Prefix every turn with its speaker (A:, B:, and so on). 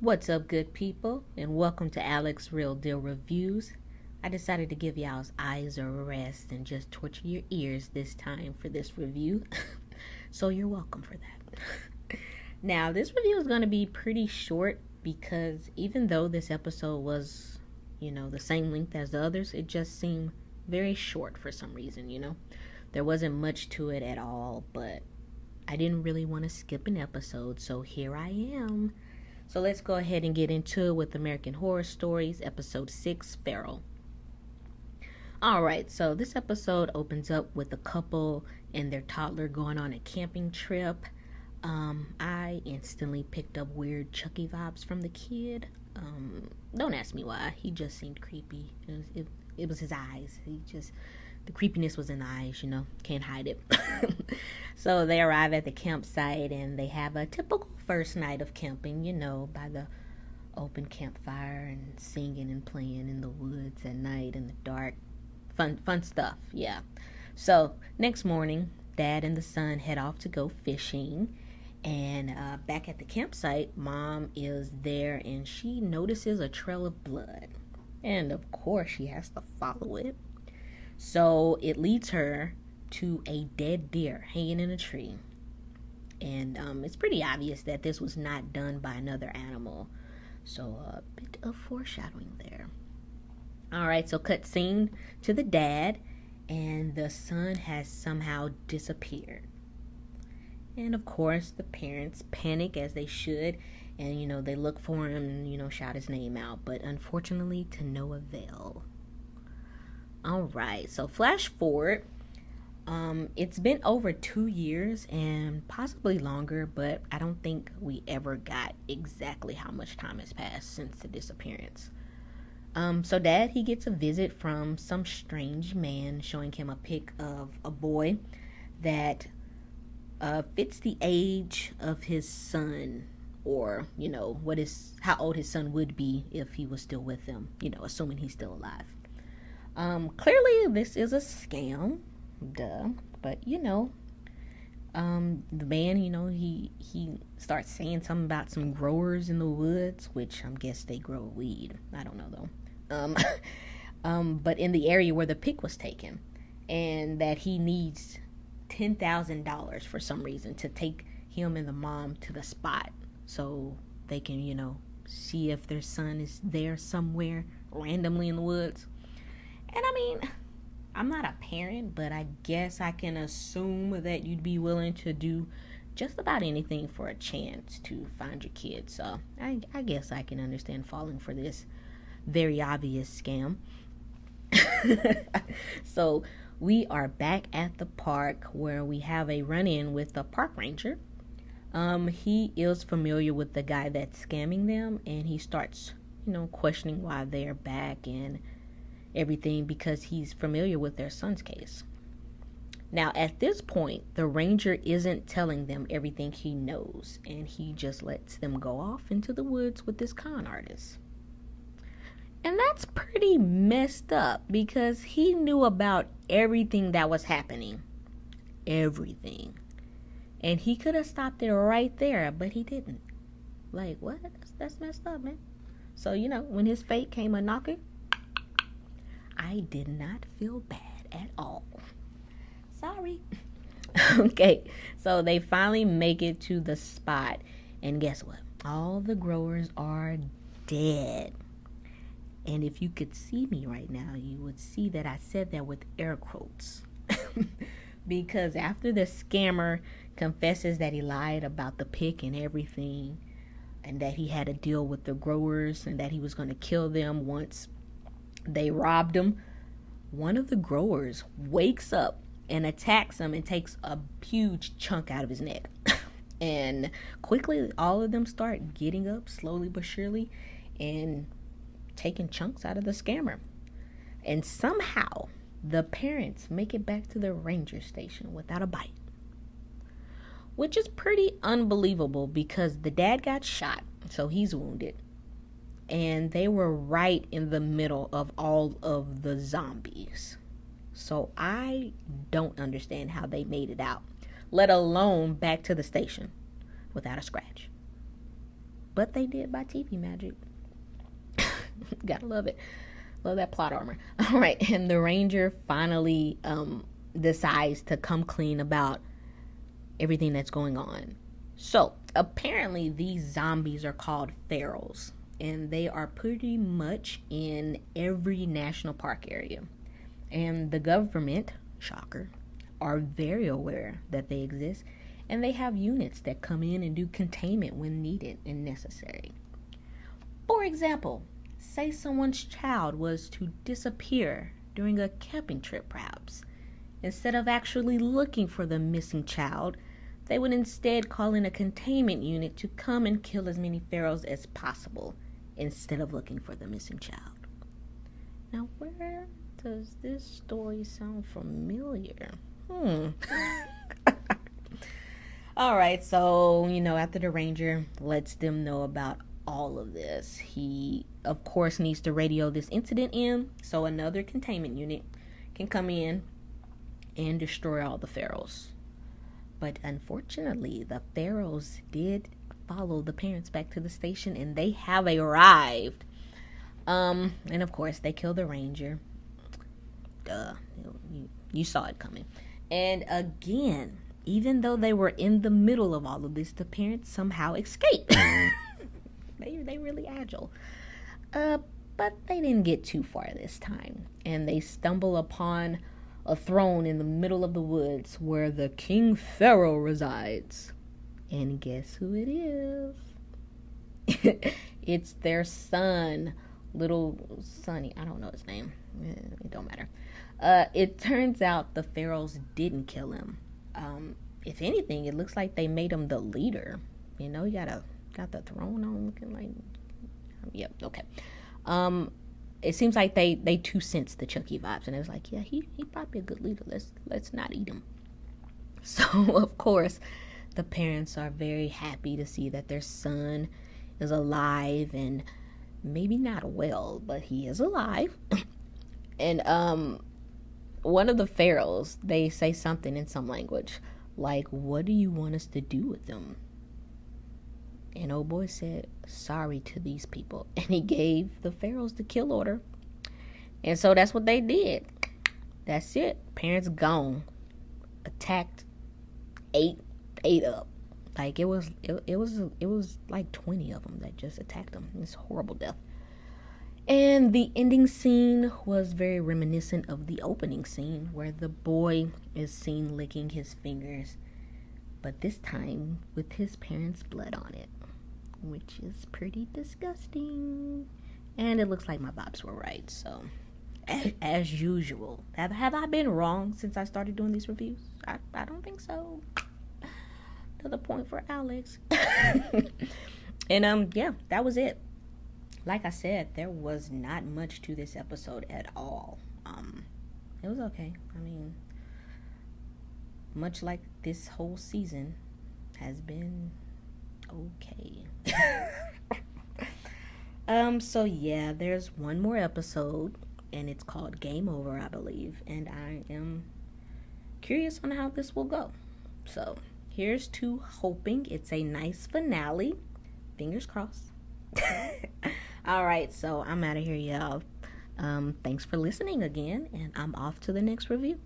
A: What's up, good people, and welcome to Alex Real Deal Reviews. I decided to give y'all's eyes a rest and just torture your ears this time for this review. So you're welcome for that. Now, this review is going to be pretty short because even though this episode was, the same length as the others, it just seemed very short for some reason. There wasn't much to it at all, but I didn't really want to skip an episode, so here I am. So let's go ahead and get into it with American Horror Stories, Episode 6, Feral. Alright, so this episode opens up with a couple and their toddler going on a camping trip. I instantly picked up weird Chucky vibes from the kid. Don't ask me why. He just seemed creepy. It was his eyes. The creepiness was in the eyes, can't hide it. So they arrive at the campsite and they have a typical first night of camping, by the open campfire and singing and playing in the woods at night in the dark. Fun stuff, yeah. So next morning, Dad and the son head off to go fishing. And back at the campsite, Mom is there and she notices a trail of blood. And of course, she has to follow it. So it leads her to a dead deer hanging in a tree. And it's pretty obvious that this was not done by another animal. So a bit of foreshadowing there. Alright, so cut scene to the dad, and the son has somehow disappeared. And of course, the parents panic as they should, and they look for him and shout his name out, but unfortunately to no avail. Alright, so flash forward. It's been over 2 years and possibly longer, but I don't think we ever got exactly how much time has passed since the disappearance. So Dad, he gets a visit from some strange man showing him a pic of a boy that fits the age of his son, or how old his son would be if he was still with him, assuming he's still alive. Clearly this is a scam, duh, but the man, he starts saying something about some growers in the woods, which I guess they grow weed. I don't know though. But in the area where the pic was taken, and that he needs $10,000 for some reason to take him and the mom to the spot so they can, see if their son is there somewhere randomly in the woods. And I mean, I'm not a parent, but I guess I can assume that you'd be willing to do just about anything for a chance to find your kid. So I guess I can understand falling for this very obvious scam. So we are back at the park where we have a run-in with the park ranger. He is familiar with the guy that's scamming them, and he starts, questioning why they're back and everything because he's familiar with their son's case. Now, at this point, the ranger isn't telling them everything he knows, and he just lets them go off into the woods with this con artist. And that's pretty messed up because he knew about everything that was happening. Everything. And he could have stopped it right there, but he didn't. Like, what? That's messed up, man. So, when his fate came a knocking, I did not feel bad at all. Sorry. Okay, so they finally make it to the spot, and guess what? All the growers are dead. And if you could see me right now, you would see that I said that with air quotes. Because after the scammer confesses that he lied about the pic and everything, and that he had a deal with the growers and that he was going to kill them once they robbed him, one of the growers wakes up and attacks him and takes a huge chunk out of his neck. And quickly, all of them start getting up slowly but surely and taking chunks out of the scammer. And somehow, the parents make it back to the ranger station without a bite. Which is pretty unbelievable because the dad got shot, so he's wounded. And they were right in the middle of all of the zombies. So I don't understand how they made it out, let alone back to the station without a scratch. but they did by TV magic. Gotta love it. Love that plot armor. All right, and the ranger finally decides to come clean about everything that's going on. So apparently these zombies are called ferals, and they are pretty much in every national park area. And the government, shocker, are very aware that they exist, and they have units that come in and do containment when needed and necessary. For example, say someone's child was to disappear during a camping trip, perhaps. Instead of actually looking for the missing child, they would instead call in a containment unit to come and kill as many ferals as possible instead of looking for the missing child. Now, where does this story sound familiar? All right, so, after the ranger lets them know about all of this, he, of course, needs to radio this incident in so another containment unit can come in and destroy all the ferals. But unfortunately, the ferals did follow the parents back to the station, and they have arrived. And of course, they kill the ranger. Duh, you saw it coming. And again, even though they were in the middle of all of this, the parents somehow escaped. They really agile. But they didn't get too far this time, and they stumble upon a throne in the middle of the woods where the King Pharaoh resides. And guess who it is? It's their son, little Sonny. I don't know his name. It don't matter. It turns out the pharaohs didn't kill him. If anything, it looks like they made him the leader. He got the throne on, looking like. Yep. Okay. It seems like they too sensed the Chucky vibes, and it was like, yeah, he probably a good leader. Let's not eat him. So of course, the parents are very happy to see that their son is alive, and maybe not well, but he is alive. And one of the pharaohs, they say something in some language, like, "What do you want us to do with them?" And old boy said, "Sorry to these people." And he gave the pharaohs the kill order. And so that's what they did. That's it. Parents gone. Attacked. Ate up. Like it was like 20 of them that just attacked them. It's a horrible death. And the ending scene was very reminiscent of the opening scene, where the boy is seen licking his fingers, but this time with his parents' blood on it, which is pretty disgusting. And it looks like my vibes were right. So, as usual, have I been wrong since I started doing these reviews? I don't think so. Another point for Alex. And yeah, that was it. Like I said, there was not much to this episode at all. It was okay. I mean, much like this whole season has been okay. So yeah, there's one more episode, and it's called Game Over, I believe, and I am curious on how this will go. So here's to hoping it's a nice finale. Fingers crossed. All right, so I'm out of here, y'all. Thanks for listening again, and I'm off to the next review.